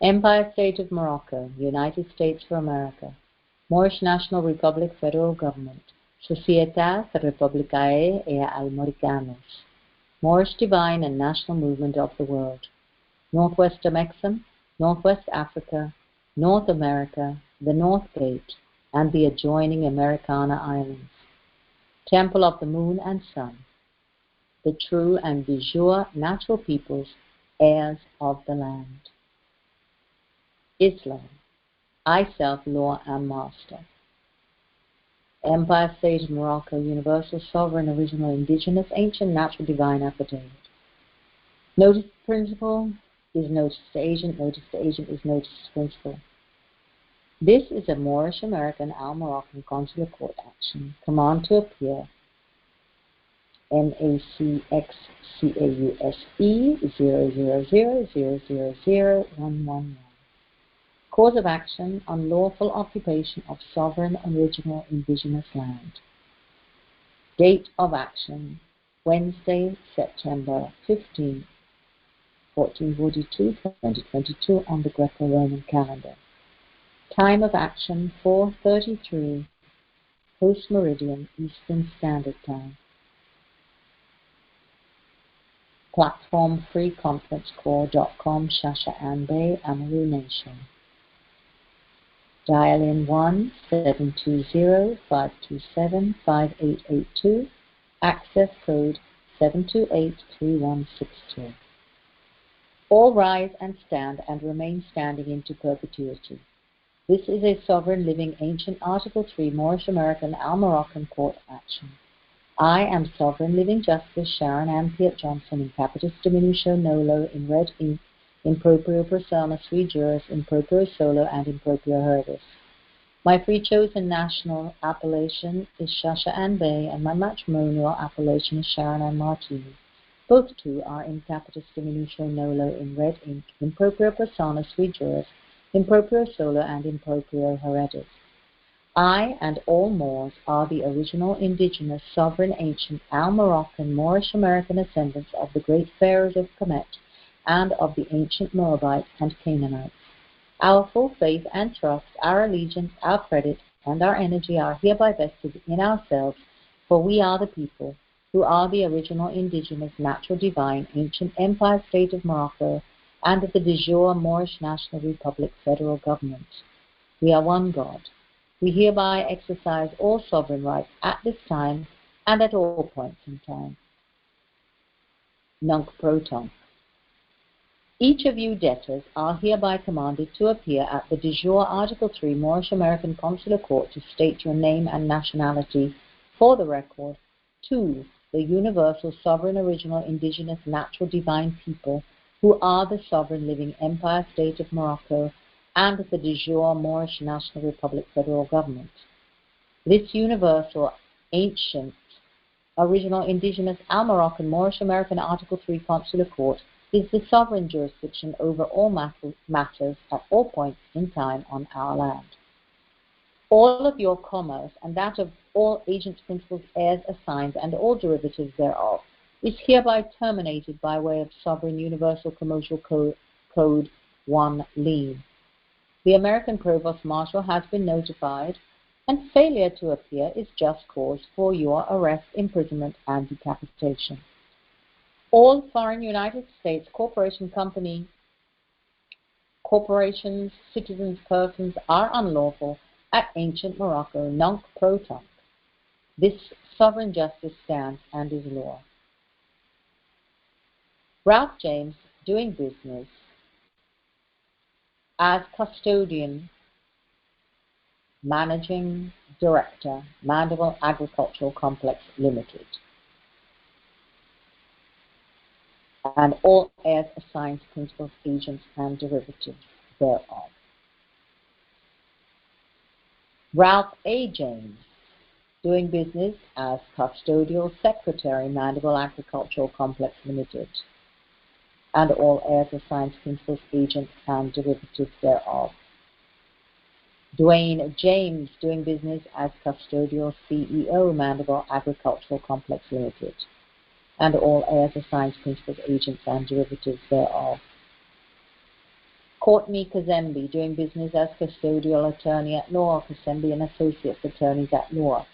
Empire State of Morocco, United States for America, Moorish National Republic Federal Government, Societas Republicae e Americanos, Moorish Divine and National Movement of the World, Northwest Amexem, Northwest Africa, North America, the North Gate, and the adjoining Americana Islands, Temple of the Moon and Sun, the true and de jure natural peoples, heirs of the land. Islam, I self, law and master. Empire State of Morocco, Universal Sovereign Original Indigenous Ancient Natural Divine Affidavit. Notice principle is notice to agent is notice principle. This is a Moorish American Moroccan consular court action. Command to appear. macx+cause 000000111. Cause of action: unlawful occupation of sovereign original indigenous land. Date of action: Wednesday, September 15, 1442, 2022 on the Greco-Roman calendar. Time of action: 4:33 post-meridian Eastern Standard Time. Platform freeconferencecall.com shasha ande amerikan. Dial in 1-720-527-5882. Access code 7283162. All rise and stand and remain standing into perpetuity. This is a sovereign living ancient Article 3 Moorish American Moroccan court action. I am sovereign living justice Sharon and Peart Johnson in capitis diminutio nolo in red ink in proprio persona sui juris in proprio solo and in proprio heredes. My free chosen national appellation is Shasha and Bay, and my matrimonial appellation is Sharon and Martini. Both two are in capitis diminutio nolo in red ink in proprio persona sui juris in proprio solo and in proprio heredes. I and all Moors are the original indigenous sovereign ancient Moroccan Moorish American ascendants of the great pharaohs of Kemet and of the ancient Moabite and Canaanites. Our full faith and trust, our allegiance, our credit, and our energy are hereby vested in ourselves, for we are the people who are the original indigenous natural divine ancient Empire State of Morocco and of the de jure Moorish National Republic Federal Government. We are one God. We hereby exercise all sovereign rights at this time and at all points in time. Nunc pro tunc. Each of you debtors are hereby commanded to appear at the de jure Article 3 Moorish American Consular Court to state your name and nationality for the record to the universal sovereign original indigenous natural divine people who are the sovereign living Empire State of Morocco and the de jure Moorish National Republic Federal Government. This universal ancient original indigenous Moroccan Moorish American Article 3 Consular Court is the sovereign jurisdiction over all matters at all points in time on our land. All of your commerce and that of all agents, principals, heirs, assigns, and all derivatives thereof is hereby terminated by way of Sovereign Universal Commercial Code 1 lien. The American Provost Marshal has been notified, and failure to appear is just cause for your arrest, imprisonment, and decapitation. All foreign United States corporations, citizens, persons are unlawful at ancient Morocco, nunc pro tunc. This sovereign justice stands and is law. Ralph James, doing business as custodian, managing director, Mandeville Agricultural Complex Limited, and all heirs, assigns, principals, agents, and derivatives thereof. Ralph A. James, doing business as custodial secretary, Mandeville Agricultural Complex Limited, and all heirs, assigns, principals, agents, and derivatives thereof. Dwayne James, doing business as custodial CEO, Mandeville Agricultural Complex Limited, and all heirs, assigns, principals, agents, and derivatives thereof. Courtney Kazembe, doing business as custodial attorney at law, Kazembe and Associates Attorneys at law,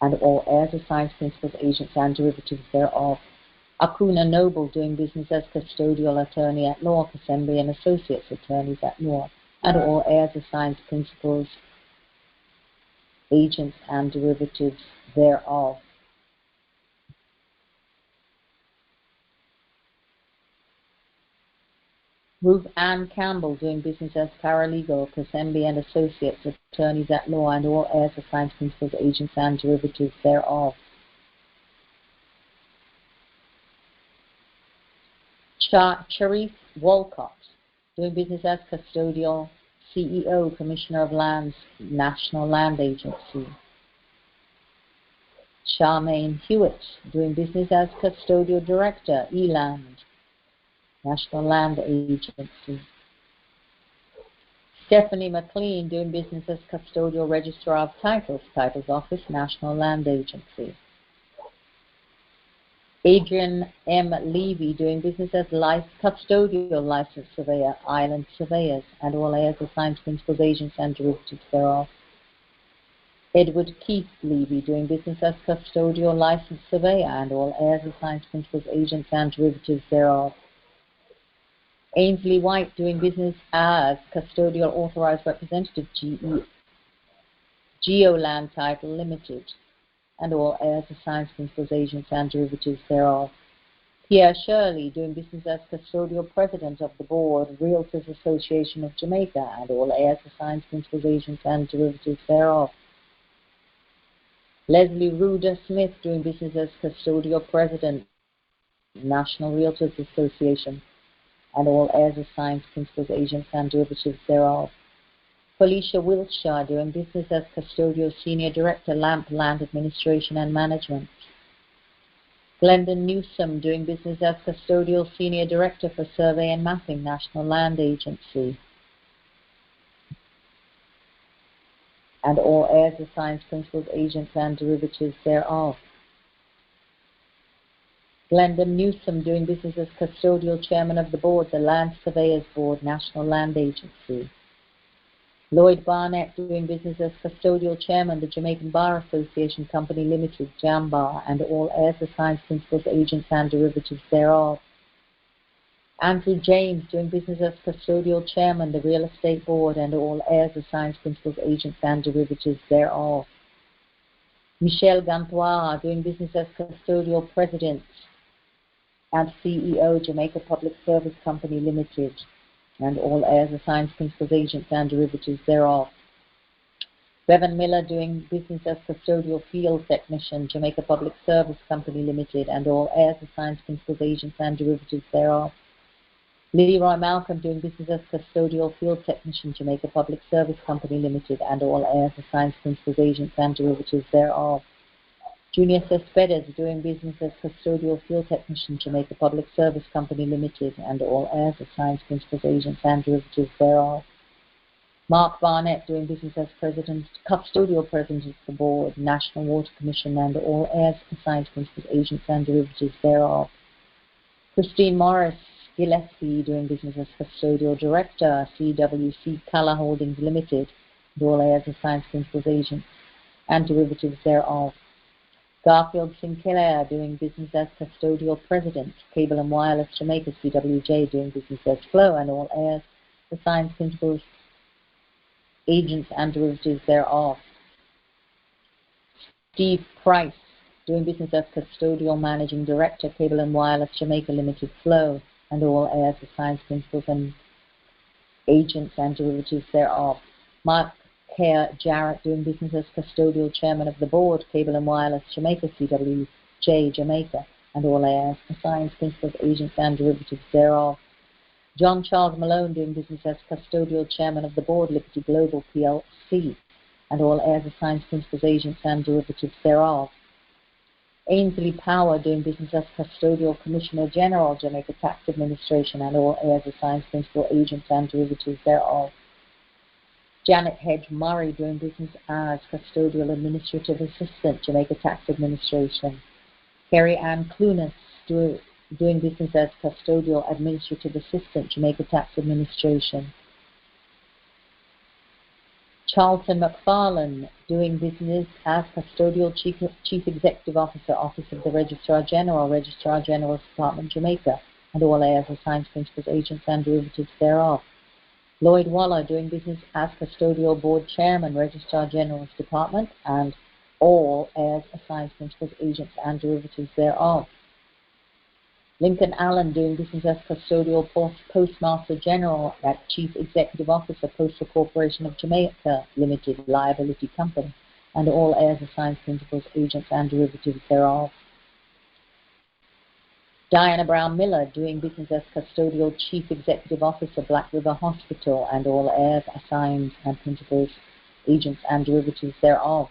and all heirs, assigns, principals, agents, and derivatives thereof. Akuna Noble, doing business as custodial attorney at law, Kazembe and Associates Attorneys at law, and all heirs, assigns, principals, agents, and derivatives thereof. Ruth Ann Campbell, doing business as paralegal, Kazembe and Associates Attorneys at law, and all heirs, assigns, principals, agents, and derivatives thereof. Sharif Walcott, doing business as custodial CEO, Commissioner of Lands, National Land Agency. Charmaine Hewitt, doing business as custodial director, Eland, National Land Agency. Stephanie McLean, doing business as custodial registrar of titles, Titles Office, National Land Agency. Adrian M. Levy, doing business as custodial license surveyor, Island Surveyors, and all heirs, assigns, principals, agents, and derivatives thereof. Edward Keith Levy, doing business as custodial license surveyor, and all heirs, assigns, principals, agents, and derivatives thereof. Ainsley White, doing business as custodial authorized representative, Geoland Title Limited, and all heirs, assigns, principals, agents, and derivatives thereof. Pierre Shirley, doing business as custodial president of the board, Realtors Association of Jamaica, and all heirs, assigns, principals, agents, and derivatives thereof. Leslie Ruder Smith, doing business as custodial president, National Realtors Association, and all heirs, assigns, principals, agents, and derivatives thereof. Felicia Wiltshire, doing business as custodial senior director, LAMP Land Administration and Management. Glendon Newsom, doing business as custodial senior director for Survey and Mapping, National Land Agency, and all heirs, assigns, principals, agents, and derivatives thereof. Glendon Newsom, doing business as custodial chairman of the board, the Land Surveyors Board, National Land Agency. Lloyd Barnett, doing business as custodial chairman, the Jamaican Bar Association Company Limited, JAMBAR, and all heirs, assigns, principals, agents, and derivatives thereof. Andrew James, doing business as custodial chairman, the Real Estate Board, and all heirs, assigns, principals, agents, and derivatives thereof. Michelle Gantois, doing business as custodial president and CEO, Jamaica Public Service Company Limited, and all heirs, assigns, principals, agents, and derivatives thereof. Bevan Miller, doing business as custodial field technician, Jamaica Public Service Company Limited, and all heirs, assigns, principals, agents, and derivatives thereof. Leroy Malcolm, doing business as custodial field technician, Jamaica Public Service Company Limited, and all heirs, assigns, principals, agents, and derivatives thereof. Junior Cespedes, doing business as custodial field technician, Jamaica Public Service Company Limited, and all heirs, assigns, principals, agents, and derivatives thereof. Mark Barnett, doing business as custodial president of the board, National Water Commission, and all heirs, assigns, principals, agents, and derivatives thereof. Christine Morris Gillespie, doing business as custodial director, CWC Colour Holdings Limited, and all heirs, assigns, principals, agents, and derivatives thereof. Garfield Sinclair, doing business as custodial president, Cable and Wireless Jamaica, CWJ, doing business as Flow, and all heirs, assigns, principals, agents, and derivatives thereof. Steve Price, doing business as custodial managing director, Cable and Wireless Jamaica Limited, Flow, and all heirs, assigns, principals, and agents, and derivatives thereof. Mark Kerr Jarrett, doing business as custodial chairman of the board, Cable and Wireless Jamaica, CWJ, Jamaica, and all heirs, assigns, principals, agents, and derivatives thereof. John Charles Malone, doing business as custodial chairman of the board, Liberty Global PLC, and all heirs, assigns, principals, agents, and derivatives thereof. Ainsley Power, doing business as custodial commissioner general, Jamaica Tax Administration, and all heirs, assigns, principal, agents, and derivatives thereof. Janet Hedge Murray, doing business as custodial administrative assistant, Jamaica Tax Administration. Carrie Ann Clunas, doing doing business as custodial administrative assistant, Jamaica Tax Administration. Charlton McFarlane, doing business as custodial chief executive officer, Office of the Registrar General, Registrar General's Department, Jamaica, and all heirs, assigned principals, agents, and derivatives thereof. Lloyd Waller, doing business as custodial board chairman, Registrar General's Department, and all heirs, assigned principals, agents, and derivatives thereof. Lincoln Allen, doing business as custodial postmaster general at Chief Executive Officer, Postal Corporation of Jamaica Limited Liability Company, and all heirs, assigned principals, agents, and derivatives thereof. Diana Brown Miller, doing business as custodial Chief Executive Officer, Black River Hospital, and all heirs, assigned, and principals, agents, and derivatives thereof.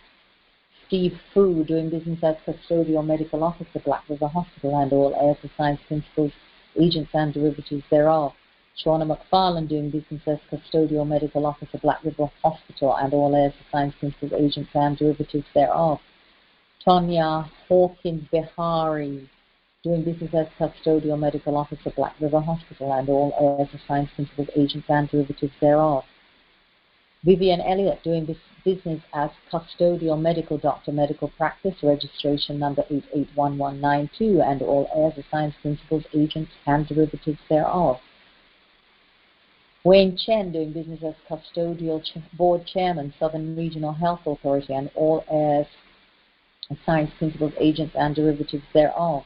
Steve Fu, doing business as custodial medical officer, Black River Hospital, and all heirs, assigned, principals, agents, and derivatives thereof. Shauna McFarlane, doing business as custodial medical officer, Black River Hospital, and all heirs, assigned, principals, agents, and derivatives thereof. Tonya Hawkins Behari, doing business as custodial medical officer, Black River Hospital, and all heirs, assigned, principals, agents, and derivatives thereof. Vivian Elliott, doing business as custodial medical doctor, medical practice, registration number 881192, and all heirs, assigned, principals, agents, and derivatives thereof. Wayne Chen, doing business as custodial board chairman, Southern Regional Health Authority, and all heirs, assigned, principals, agents, and derivatives thereof.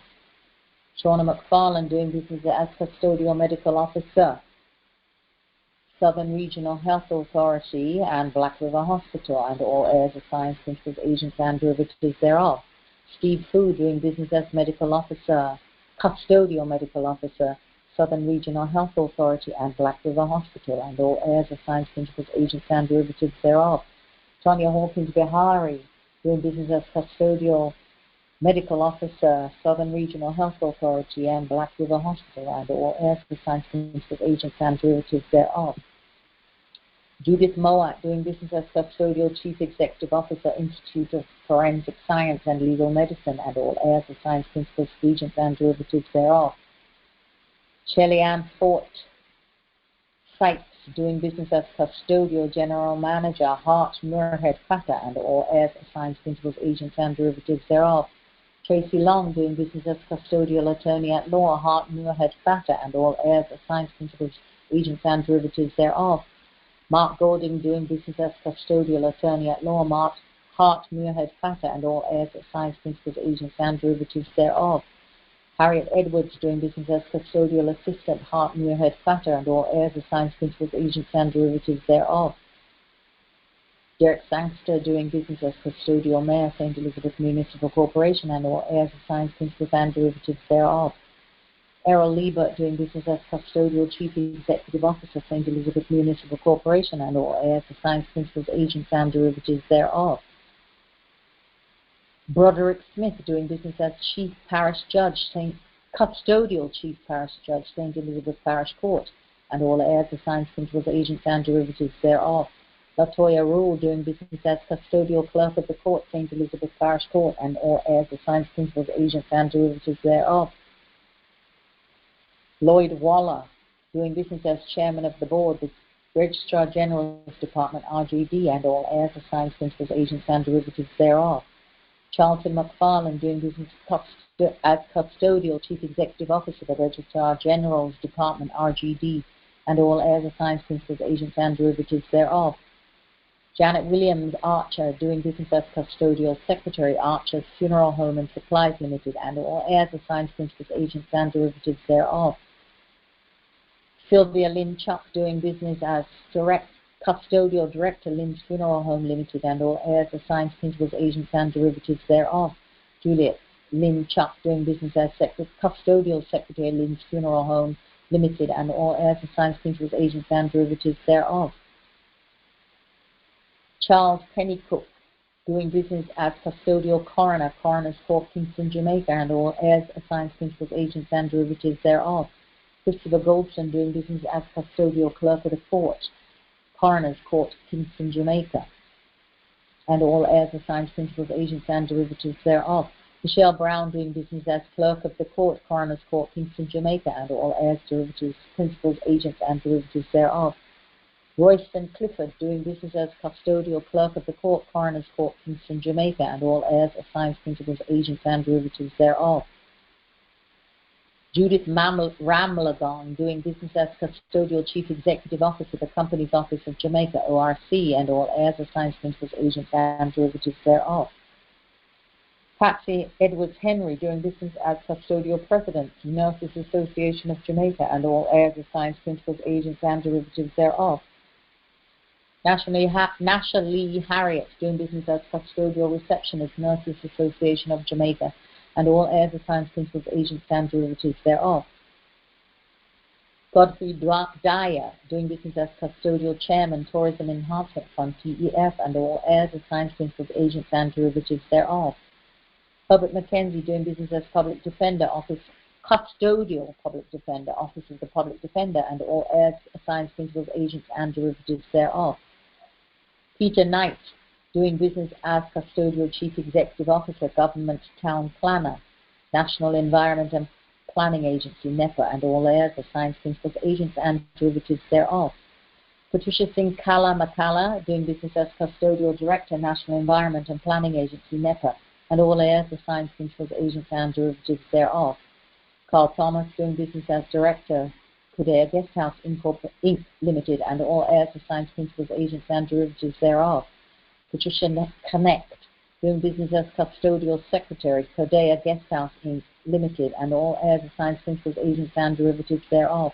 Shauna McFarlane, doing business as custodial medical officer, Southern Regional Health Authority, and Black River Hospital, and all heirs, assigned, principals, agents, and derivatives thereof. Steve Fu, doing business as medical officer, custodial medical officer, Southern Regional Health Authority, and Black River Hospital, and all heirs, assigned, principals, agents, and derivatives thereof. Tonya Hawkins Behari, doing business as custodial medical officer, Southern Regional Health Authority, and Black River Hospital, and all heirs, assigned, principals, agents, and derivatives thereof. Judith Moat, doing business as custodial chief executive officer, Institute of Forensic Science and Legal Medicine, and all heirs, assigned, principals, agents, and derivatives thereof. Shelley Ann Fort Sykes, doing business as custodial general manager, Hart Muirhead Qatar, and all heirs, assigned, principals, agents, and derivatives thereof. Tracy Long, doing business as custodial attorney at law, Hart Muirhead Qatar, and all heirs, assigned, principals, agents, and derivatives thereof. Mark Golding, doing business as custodial attorney at law, Hart Muirhead Qatar, and all heirs, assigned, principals, agents, and derivatives thereof. Harriet Edwards, doing business as custodial assistant, Hart Muirhead Qatar, and all heirs, assigned, principals, agents, and derivatives thereof. Derek Sangster, doing business as custodial mayor, St. Elizabeth Municipal Corporation, and all heirs, assigned, principals, and derivatives thereof. Errol Liebert, doing business as custodial chief executive officer, St. Elizabeth Municipal Corporation, and all heirs, assigned, principals, agents, and derivatives thereof. Broderick Smith, doing business as chief parish judge, custodial chief parish judge, St. Elizabeth Parish Court, and all heirs, assigned, principals, agents, and derivatives thereof. Latoya Rule, doing business as custodial clerk of the court, St. Elizabeth Parish Court, and all heirs, assigned, principals, agents, and derivatives thereof. Lloyd Waller, doing business as chairman of the board, the Registrar General's Department, RGD, and all heirs, assigned, principals, agents, and derivatives thereof. Charlton McFarlane, doing business as custodial chief executive officer, the Registrar General's Department, RGD, and all heirs, assigned, principals, agents, and derivatives thereof. Janet Williams Archer, doing business as custodial secretary, Archer's Funeral Home and Supplies Limited, and all heirs, assigned, principals, agents, and derivatives thereof. Sylvia Lynn Chuck, doing business as custodial director, Lynn's Funeral Home Limited, and all heirs, assigned, principals, agents, and derivatives thereof. Juliet Lynn Chuck, doing business as custodial secretary, Lynn's Funeral Home Limited, and all heirs, assigned, principals, agents, and derivatives thereof. Charles Pennycook, doing business as custodial coroner, Coroner's Court, Kingston, Jamaica, and all heirs, assigned, principals, agents, and derivatives thereof. Christopher Goldson, doing business as custodial clerk of the court, Coroner's Court, Kingston, Jamaica, and all heirs, assigned, principals, agents, and derivatives thereof. Michelle Brown, doing business as clerk of the court, Coroner's Court, Kingston, Jamaica, and all heirs, derivatives, principals, agents, and derivatives thereof. Royston Clifford, doing business as custodial clerk of the court, Coroner's Court, Kingston, Jamaica, and all heirs, assigns, principals, agents, and derivatives thereof. Judith Ramlagon, doing business as custodial chief executive officer, the Company's Office of Jamaica, ORC, and all heirs, assigns, principals, agents, and derivatives thereof. Patsy Edwards Henry, doing business as custodial president, Nurses Association of Jamaica, and all heirs, assigns, principals, agents, and derivatives thereof. Nasha Lee Harriet, doing business as custodial receptionist, Nurses Association of Jamaica, and all heirs, assigns, principals, agents, and derivatives thereof. Godfrey Dyer, doing business as custodial chairman, Tourism Enhancement Fund, TEF, and all heirs, assigns, principals, agents, and derivatives thereof. Herbert McKenzie, doing business as public defender, custodial public defender, Office of the Public Defender, and all heirs, assigns, principals, agents, and derivatives thereof. Peter Knight, doing business as custodial chief executive officer, Government Town Planner, National Environment and Planning Agency, NEPA, and all heirs, assigns, principals, agents, and derivatives thereof. Patricia Singh Kala Makala, doing business as custodial director, National Environment and Planning Agency, NEPA, and all heirs, assigns, principals, agents, and derivatives thereof. Carl Thomas, doing business as director, Kourte Guesthouse Inc. Limited, and all heirs, assigns, principals, agents, and derivatives thereof. Patricia Connect, doing business as custodial secretary, Kourte Guesthouse Inc. Limited, and all heirs, assigns, principals, agents, and derivatives thereof.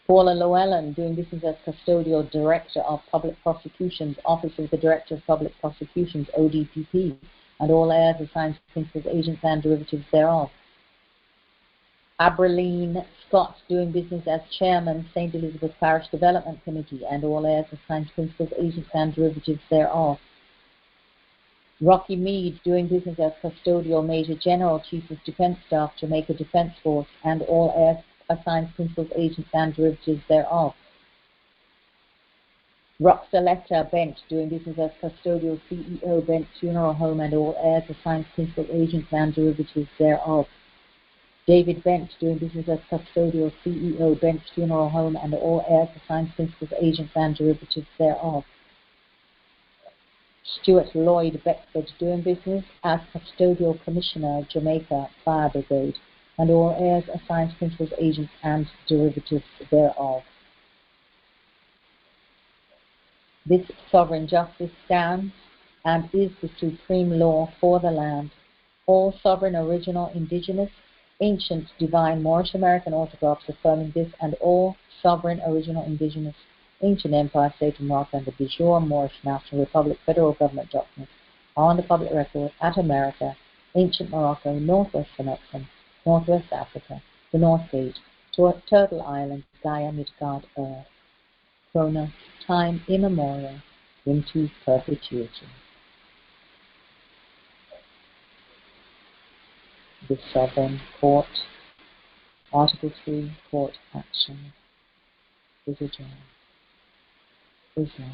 Paula Llewellyn, doing business as custodial director of public prosecutions, Office of the Director of Public Prosecutions, ODPP, and all heirs, assigns, principals, agents, and derivatives thereof. Abraleen Scott, doing business as chairman, St. Elizabeth Parish Development Committee, and all heirs, assigns, principals, agents, and derivatives thereof. Rocky Mead, doing business as custodial major general, chief of defense staff, Jamaica Defense Force, and all heirs, assigns, principals, agents, and derivatives thereof. Roxaletta Bent, doing business as custodial CEO, Bent Funeral Home, and all heirs, assigns, principal, agents, and derivatives thereof. David Bent, doing business as custodial CEO, Bent Funeral Home, and all heirs, assigns, principals, agents, and derivatives thereof. Stuart Lloyd Beckford, doing business as custodial commissioner, Jamaica Fire Brigade, and all heirs, assigns, principals, agents, and derivatives thereof. This sovereign justice stands and is the supreme law for the land. All sovereign, original, indigenous, ancient, divine, Moorish American orthodox affirming this, and all sovereign, original, indigenous, ancient empire, state of Morocco, and the de jure Moorish National Republic federal government documents are on the public record at America, ancient Morocco, Northwest Senexa, Northwest Africa, the North Gate, Turtle Island, Gaia, Midgard, Earth, Chronos, time immemorial, into perpetuity. The Sovereign Court, Article 3, Court Action, is adjourned. Islam.